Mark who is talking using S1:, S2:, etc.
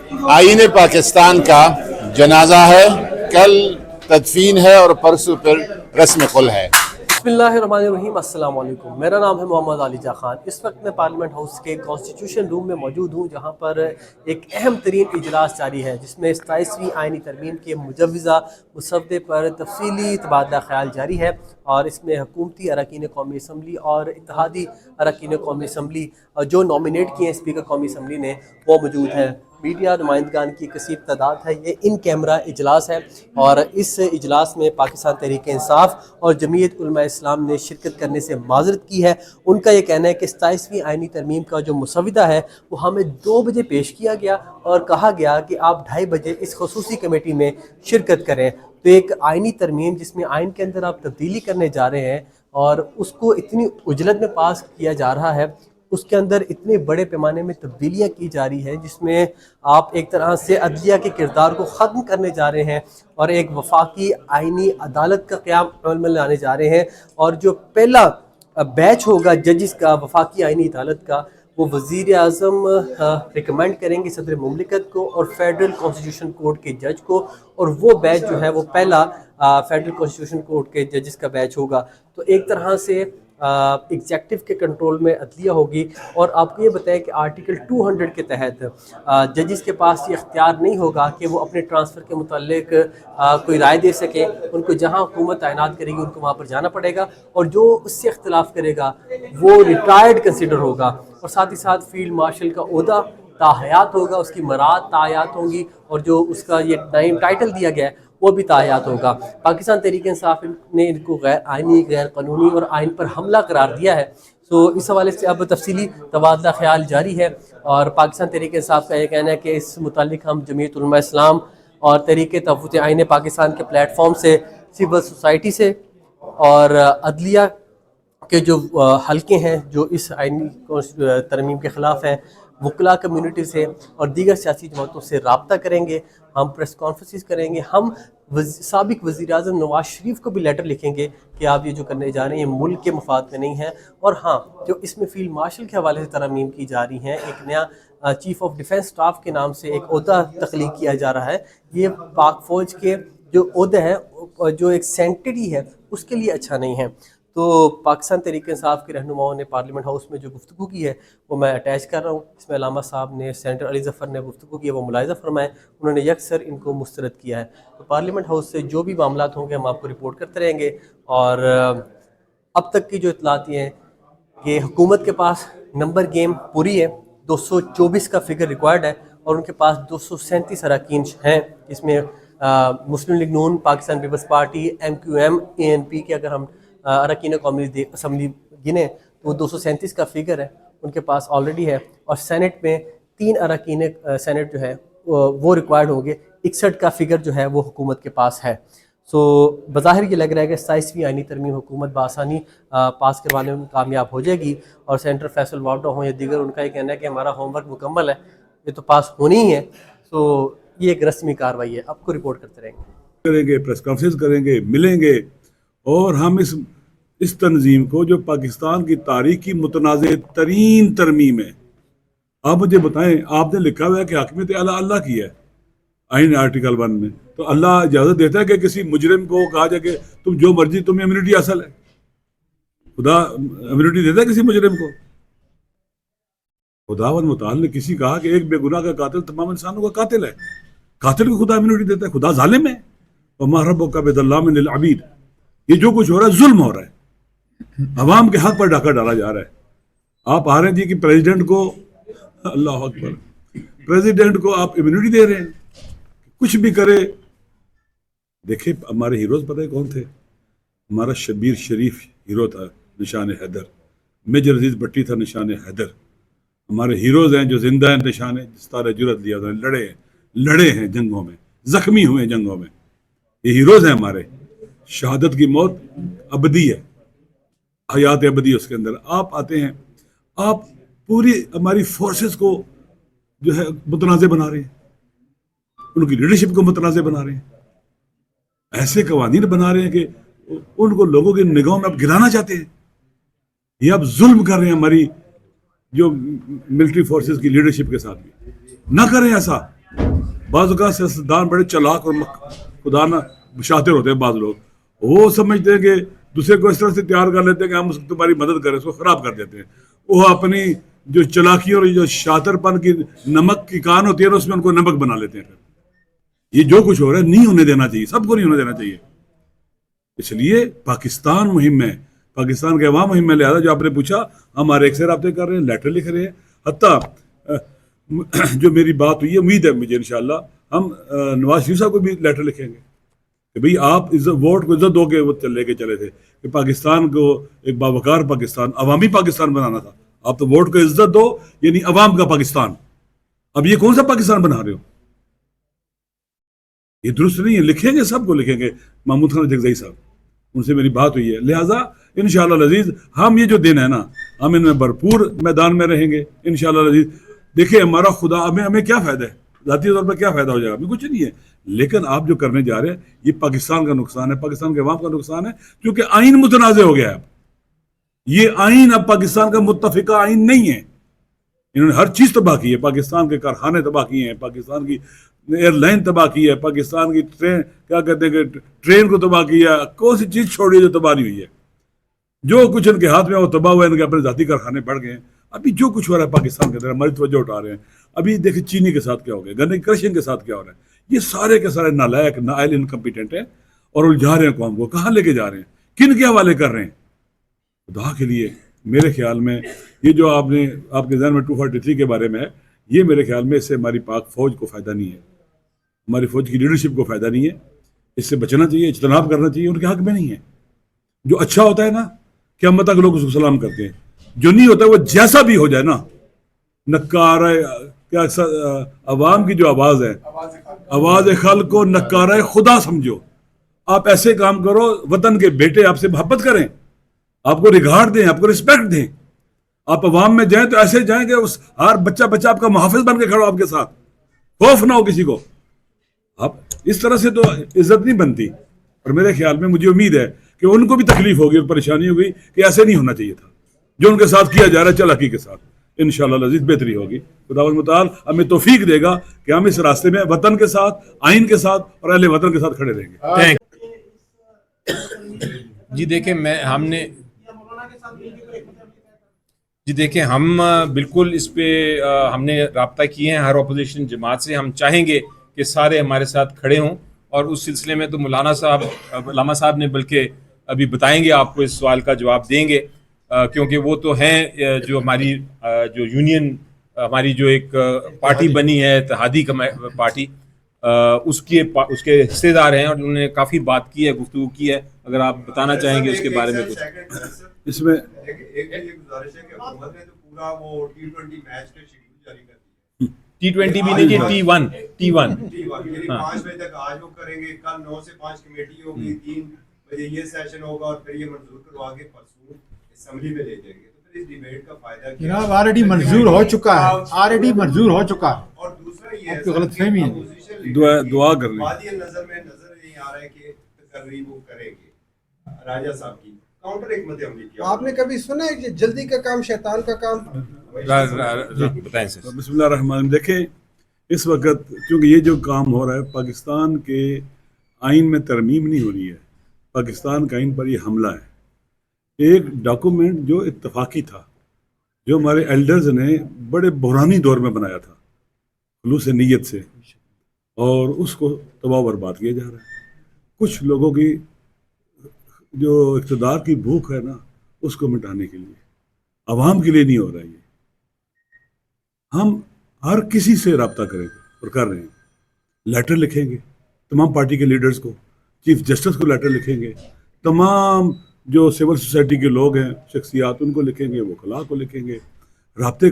S1: आईन पाकिस्तान का जनाजा है, कल तदफीन है और परसों फिर रस्म कुल है।
S2: बिस्मिल्लाहिर्रहमानिर्रहीम, अस्सलाम वालेकुम। मेरा नाम है मोहम्मद आलिजा खान। इस वक्त मैं पार्लियामेंट हाउस के कॉन्स्टिट्यूशन रूम में मौजूद हूँ, जहाँ पर एक अहम तरीन इजलास जारी है, जिसमें 27वीं आइनी तरमीम के मुजव्वज़ा मुसवदे पर तफसीली तबादला ख्याल जारी है। और इसमें हुकूमती अरकान कौमी असम्बली और इत्तेहादी अरकान कौमी असम्बली जो नॉमिनेट किए हैं स्पीकर कौमी असम्बली ने, वो मौजूद हैं। मीडिया नुमाइंदगान की कसीर तादाद है। ये इन कैमरा इजलास है और इस इजलास में पाकिस्तान तहरीक इंसाफ और जमीयत उलमा इस्लाम ने शिरकत करने से माजरत की है। उनका ये कहना है कि 27वीं आइनी तरमीम का जो मुसवदा है वो हमें 2 बजे पेश किया गया और कहा गया कि आप 2:30 बजे इस खसूसी कमेटी में शिरकत करें। तो एक आइनी तरमीम जिसमें आइन के अंदर आप तब्दीली करने जा रहे हैं और उसको इतनी उजलत में पास किया जा रहा है, उसके अंदर इतने बड़े पैमाने में तब्दीलियाँ की जा रही हैं, जिसमें आप एक तरह से अदलिया के किरदार को ख़त्म करने जा रहे हैं और एक वफाकी आइनी अदालत का क़याम अमल में लाने जा रहे हैं। और जो पहला बैच होगा जजिस का वफाकी आइनी अदालत का, वो वज़ीर आज़म रिकमेंड करेंगे सदर मुमलिकत को और फेडरल कॉन्स्टिट्यूशन कोर्ट के जज को, और वो बैच जो है वो पहला फेडरल कॉन्स्टिट्यूशन कोर्ट के जजिस का बैच होगा। तो एक तरह से एग्जेक्टिव के कंट्रोल में अदलिया होगी। और आपको ये बताएं कि आर्टिकल 200 के तहत जजिस के पास ये इख्तियार नहीं होगा कि वो अपने ट्रांसफ़र के मुतालिक कोई राय दे सकें। उनको जहाँ हुकूमत तैनात करेगी उनको वहाँ पर जाना पड़ेगा, और जो उससे इख्तिलाफ़ करेगा वो रिटायर्ड कंसिडर होगा। और साथ ही साथ फील्ड मार्शल का ओहदा ताहयात होगा, उसकी मराद ताहयात होंगी, और जो उसका ये नाइम टाइटल दिया गया है वो भी ताहयात होगा। पाकिस्तान तहरीक इंसाफ ने इनको गैर आइनी, गैर कानूनी और आइन पर हमला करार दिया है। तो इस हवाले से अब तफसीली तबादला ख्याल जारी है। और पाकिस्तान तहरीक इंसाफ का ये कहना है कि इस मुतालिक हम जमीयत उलमा इस्लाम और तहरीक तहफ़्फ़ुज़ आइन पाकिस्तान के प्लेटफॉर्म से, सिविल सोसाइटी से और अदलिया के जो हल्के हैं जो इस आइनी तरमीम के ख़िलाफ़ हैं, वकला कम्यूनिटी से और दीगर सियासी जमातों से रब्ता करेंगे। हम प्रेस कॉन्फ्रेंसिस करेंगे। हम साबिक वज़ीर आज़म नवाज शरीफ को भी लेटर लिखेंगे कि आप ये जो करने जा रहे हैं मुल्क के मफाद में नहीं है। और हाँ, जो इसमें फील्ड मार्शल के हवाले से तरमीम की जा रही हैं, एक नया चीफ़ ऑफ डिफेंस स्टाफ के नाम से एक ओहदा तख्लीक किया जा रहा है। ये पाक फ़ौज के जो ओहदे हैं, जो एक सेंटरी है, उसके लिए अच्छा नहीं है। तो पाकिस्तान तहरीक इंसाफ के रहनुमाओं ने पार्लियामेंट हाउस में जो गुफ्तगू की है वो मैं अटैच कर रहा हूँ। इसमें अलामा साहब ने, सेनेटर अली ज़फ़र ने गुफ्तगू की है, वो मुलाहिज़ा फरमाएँ। उन्होंने यकसर इनको मुस्तरद किया है। तो पार्लियामेंट हाउस से जो भी मामलात होंगे हम आपको रिपोर्ट करते रहेंगे। और अब तक की जो इतलात ये हैं कि हुकूमत के पास नंबर गेम पूरी है, 224 का फिगर रिक्वायर्ड है और उनके पास 237 अरकान हैं। इसमें Muslim League Noon, Pakistan Peoples party, MQM, ANP के अगर हम अरकान कौमी असम्बली गिने तो 237 का फिगर है उनके पास ऑलरेडी है। और सेनेट में 3 अरकान सेनेट जो है वो रिक्वायर्ड होंगे। 61 का फिगर जो है वो हुकूमत के पास है। सो बज़ाहिर ये लग रहा है कि 27वीं आइनी तरमीम हुकूमत बआसानी पास करवाने में कामयाब हो जाएगी। और सेनेटर फैसल वाडा हों या दीगर, उनका ये कहना है कि हमारा होमवर्क मुकम्मल है, ये तो पास होनी ही है। सो ये एक रस्मी कार्रवाई है, आपको रिपोर्ट करते रहेंगे,
S3: प्रेस कॉन्फ्रेंस करेंगे, मिलेंगे। और हम इस तंजीम को, जो पाकिस्तान की तारीख की मुतनाज़ तरीन तरमीम है, आप मुझे बताएं, आपने लिखा हुआ है कि हाकिमियत आला अल्लाह की है आइन आर्टिकल 1 में, तो अल्लाह इजाज़त देता है कि किसी मुजरिम को कहा जाए कि तुम जो मर्जी, तुम्हें इम्यूनिटी हासिल है? खुदा इम्यूनिटी देता है किसी मुजरिम को? खुदावंद मुताल ने किसी कहा कि एक बेगुनाह का कातिल तमाम इंसानों का कातिल है, कातिल को खुदा इम्यूनिटी देता है? खुदा जालिम है। वमा रब्बुका बिज़ल्लामिन लिल अबीद। ये जो कुछ हो रहा है जुल्म हो रहा है, अवाम के हक पर डाका डाला जा रहा है। आप आ रहे हैं जी कि प्रेसिडेंट को, अल्लाह अकबर, प्रेसिडेंट को आप इम्यूनिटी दे रहे हैं, कुछ भी करे। देखिए हमारे हीरोज पता है कौन थे? हमारा शबीर शरीफ हीरो था, निशान हैदर। मेजर अजीज भट्टी था, निशान हैदर। हमारे हीरोज हैं जो जिंदा हैं, निशान जिस्तार जुरत लिया था, लड़े हैं जंगों में, जख्मी हुए हैं जंगों में। ये हीरोज हैं हमारे। शहादत की मौत अबदी है, हयात अबदी उसके अंदर। आप आते हैं, आप पूरी हमारी फोर्सेस को जो है मुतनाज़े बना रहे हैं, उनकी लीडरशिप को मुतनाज़े बना रहे हैं, ऐसे कवानीन बना रहे हैं कि उनको लोगों की निगाहों में आप गिराना चाहते हैं। ये आप जुल्म कर रहे हैं हमारी जो मिलिट्री फोर्सेस की लीडरशिप के साथ भी। ना करें ऐसा। بعض اوقات سیاستدان بڑے چلاک اور خدا نہ شاطر ہوتے ہیں بعض لوگ، وہ سمجھتے ہیں کہ دوسرے کو اس طرح سے تیار کر لیتے ہیں کہ ہم تمہاری مدد کریں، اس کو خراب کر دیتے ہیں. وہ اپنی جو چلاکی اور جو شاطر پن کی نمک کی کان ہوتی ہے نا، اس میں ان کو نمک بنا لیتے ہیں. یہ جو کچھ ہو رہا ہے نہیں ہونے دینا چاہیے، سب کو نہیں ہونے دینا چاہیے. اس لیے پاکستان مہم ہے، پاکستان کے عوام مہم ہے. لہٰذا جو آپ نے پوچھا، ہم ہر ایک سے رابطے کر رہے ہیں، لیٹر لکھ رہے ہیں. حتیٰ جو میری بات ہوئی ہے، امید ہے مجھے انشاءاللہ ہم نواز شریف صاحب کو بھی لیٹر لکھیں گے کہ بھئی آپ ووٹ کو عزت دو کے وہ لے کے چلے تھے کہ پاکستان کو ایک باوقار پاکستان، عوامی پاکستان بنانا تھا. آپ تو ووٹ کو عزت دو، یعنی عوام کا پاکستان. اب یہ کون سا پاکستان بنا رہے ہو؟ یہ درست نہیں ہے. لکھیں گے، سب کو لکھیں گے. محمود خان جگزئی صاحب، ان سے میری بات ہوئی ہے. لہٰذا انشاءاللہ العزیز ہم یہ جو دن ہے نا، ہم ان میں بھرپور میدان میں رہیں گے انشاءاللہ العزیز. دیکھیں ہمارا خدا، ہمیں کیا فائدہ ہے ذاتی طور پر، کیا فائدہ ہو جائے گا؟ ہمیں کچھ نہیں ہے. لیکن آپ جو کرنے جا رہے ہیں یہ پاکستان کا نقصان ہے، پاکستان کے عوام کا نقصان ہے، کیونکہ آئین متنازع ہو گیا ہے. اب یہ آئین اب پاکستان کا متفقہ آئین نہیں ہے. انہوں نے ہر چیز تباہ کی ہے. پاکستان کے کارخانے تباہ کیے ہیں، پاکستان کی ایئر لائن تباہ کی ہے، پاکستان کی ٹرین، کیا کہتے ہیں کہ ٹرین کو تباہ کیا. کون سی چیز چھوڑی ہے جو تباہ نہیں ہوئی ہے؟ جو کچھ ان کے ہاتھ میں وہ تباہ ہوا ہے. ان کے اپنے ذاتی کارخانے بڑھ گئے ہیں. ابھی جو کچھ ہو رہا ہے پاکستان کے اندر ہماری توجہ اٹھا رہے ہیں. ابھی دیکھیں چینی کے ساتھ کیا ہو گیا، گنے کی کرشنگ کے ساتھ کیا ہو رہا ہے. یہ سارے کے سارے نالائق، نائل، انکمپیٹنٹ ہیں اور الجھا رہے ہیں قوم کو. کہاں لے کے جا رہے ہیں؟ کن کے حوالے کر رہے ہیں؟ خدا کے لیے میرے خیال میں یہ جو آپ کے ذہن میں 243 کے بارے میں ہے، یہ میرے خیال میں اس سے ہماری پاک فوج کو فائدہ نہیں ہے، ہماری فوج کی لیڈرشپ کو فائدہ نہیں ہے. اس سے بچنا چاہیے، اجتناب کرنا چاہیے. ان کے حق میں نہیں ہے. جو اچھا ہوتا ہے نا، قیامت تک لوگ اس کو سلام کرتے ہیں. جو نہیں ہوتا وہ جیسا بھی ہو جائے نا، نکارہ کیا عوام کی جو آواز ہے، آواز خلق کو نکارہ خدا سمجھو. آپ ایسے کام کرو، وطن کے بیٹے آپ سے محبت کریں، آپ کو ریگارڈ دیں، آپ کو رسپیکٹ دیں. آپ عوام میں جائیں تو ایسے جائیں کہ ہر بچہ آپ کا محافظ بن کے کھڑا ہو آپ کے ساتھ، خوف نہ ہو کسی کو. آپ اس طرح سے تو عزت نہیں بنتی. اور میرے خیال میں مجھے امید ہے کہ ان کو بھی تکلیف ہوگی اور پریشانی ہوگی کہ ایسے نہیں ہونا چاہیے تھا جو ان کے ساتھ کیا جا رہا ہے چلاکی کے ساتھ. انشاءاللہ العزیز بہتری ہوگی. خداوند متعال ہمیں توفیق دے گا کہ ہم اس راستے میں وطن کے ساتھ، آئین کے ساتھ اور اہل وطن کے ساتھ کھڑے رہیں گے.
S4: جی دیکھیں ہم بالکل اس پہ ہم نے رابطہ کیے ہیں ہر اپوزیشن جماعت سے. ہم چاہیں گے کہ سارے ہمارے ساتھ کھڑے ہوں، اور اس سلسلے میں تو مولانا صاحب، علامہ صاحب نے بلکہ ابھی بتائیں گے، آپ کو اس سوال کا جواب دیں گے، کیونکہ وہ تو ہیں جو ہماری جو یونین، ہماری جو ایک پارٹی بنی ہے اتحادی پارٹی، اس کے حصے دار ہیں، اور انہوں نے کافی بات کی ہے، گفتگو کی ہے. اگر آپ بتانا چاہیں گے اس کے بارے میں کچھ.
S3: اس میں
S4: T20 بھی نہیں، T1
S5: 5 بجے تک آج وہ کریں گے، کل 9 سے 5 کمیٹی ہوگی، 3 بجے یہ سیشن ہوگا، اور پھر یہ منظور کروا کے پرسوں اسمبلی میں لے جائیں گے. تو پھر اس ڈیبیٹ کا فائدہ کیا؟
S6: جناب آلریڈی منظور ہو چکا ہے، آلریڈی منظور ہو چکا ہے.
S5: اور دوسرا یہ
S6: آپ کی غلط فہمی ہے.
S3: دعا کر لیں.
S5: وادی نظر نہیں آ رہا ہے کہ تقریر وہ کریں گے راجہ صاحب کی. کاؤنٹر حکمت عملی کیا
S7: آپ نے کبھی سنا ہے کہ جلدی کا کام شیطان کا کام؟
S4: بتائیں سر.
S3: بسم اللہ الرحمن الرحیم. دیکھیں اس وقت کیونکہ یہ جو کام ہو رہا ہے، پاکستان کے آئین میں ترمیم نہیں ہو رہی ہے، پاکستان کے آئین پر یہ حملہ ہے. ایک ڈاکومنٹ جو اتفاقی تھا، جو ہمارے ایلڈرز نے بڑے بحرانی دور میں بنایا تھا خلوص نیت سے، اور اس کو تباہ و برباد کیا جا رہا ہے. کچھ لوگوں کی جو اقتدار کی بھوک ہے نا، اس کو مٹانے کے لیے، عوام کے لیے نہیں ہو رہا ہے. یہ ہم ہر کسی سے رابطہ کریں گے اور کر رہے ہیں. لیٹر لکھیں گے تمام پارٹی کے لیڈرز کو، چیف جسٹس کو لیٹر لکھیں گے، تمام جو سول سوسائٹی کے لوگ ہیں، شخصیات، ان کو لکھیں گے، وکلاء کو لکھیں گے. رابطے